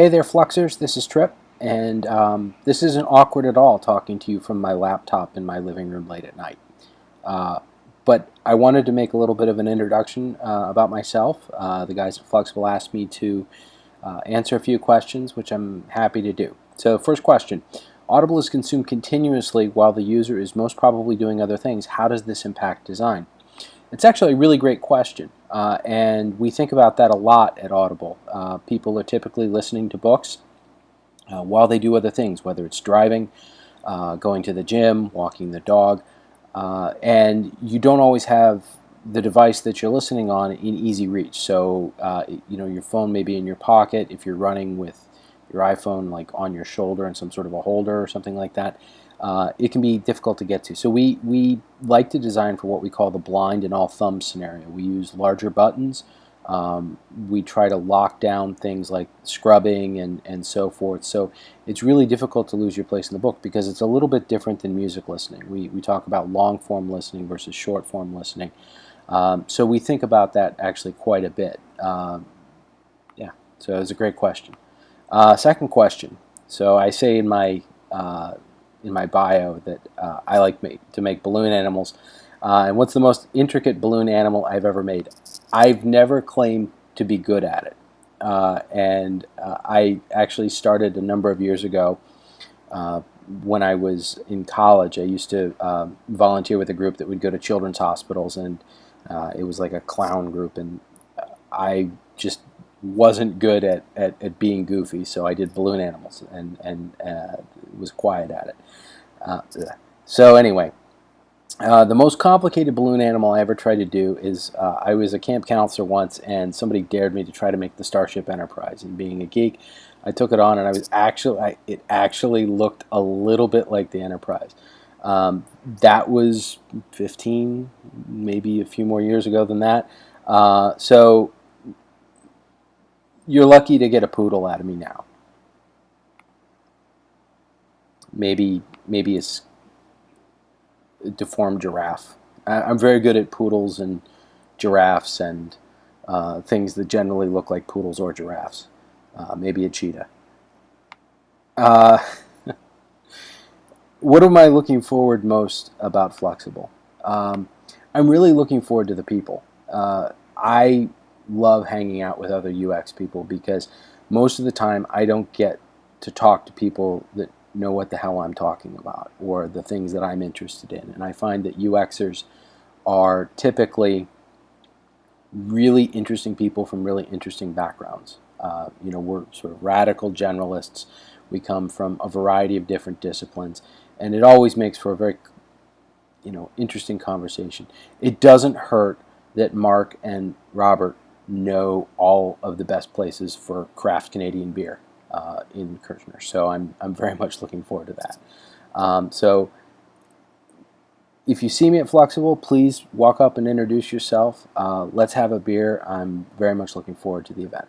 Hey there, Fluxers. This is Trip, and this isn't awkward at all talking to you from my laptop in my living room late at night. Uh, but I wanted to make a little bit of an introduction about myself. The guys at Fluxible asked me to answer a few questions, which I'm happy to do. So, first question. Audible is consumed continuously while the user is most probably doing other things. How does this impact design? It's actually a really great question, and we think about that a lot at Audible. People are typically listening to books while they do other things, whether it's driving, going to the gym, walking the dog, and you don't always have the device that you're listening on in easy reach. So, your phone may be in your pocket if you're running with your iPhone like on your shoulder in some sort of a holder or something like that. It can be difficult to get to. So we like to design for what we call the blind and all thumbs scenario. We use larger buttons. We try to lock down things like scrubbing and so forth. So it's really difficult to lose your place in the book because it's a little bit different than music listening. We talk about long form listening versus short form listening. So we think about that actually quite a bit. Yeah, so it's a great question. Second question. So I say in my bio that I like to make balloon animals. And what's the most intricate balloon animal I've ever made? I've never claimed to be good at it. And I actually started a number of years ago when I was in college. I used to volunteer with a group that would go to children's hospitals, and it was like a clown group, and I just wasn't good at being goofy, so I did balloon animals and was quiet at it. So anyway, the most complicated balloon animal I ever tried to do is I was a camp counselor once, and somebody dared me to try to make the Starship Enterprise. And being a geek, I took it on, and it actually looked a little bit like the Enterprise. That was 15, maybe a few more years ago than that. So you're lucky to get a poodle out of me now. Maybe a deformed giraffe. I'm very good at poodles and giraffes and things that generally look like poodles or giraffes. Maybe a cheetah. Uh, what am I looking forward most about Fluxible? I'm really looking forward to the people. I love hanging out with other UX people because most of the time I don't get to talk to people that know what the hell I'm talking about or the things that I'm interested in. And I find that UXers are typically really interesting people from really interesting backgrounds. We're sort of radical generalists. We come from a variety of different disciplines, and it always makes for a very interesting conversation. It doesn't hurt that Mark and Robert know all of the best places for craft Canadian beer in Kirchner. So I'm very much looking forward to that. So if you see me at Fluxible, please walk up and introduce yourself. Let's have a beer. I'm very much looking forward to the event.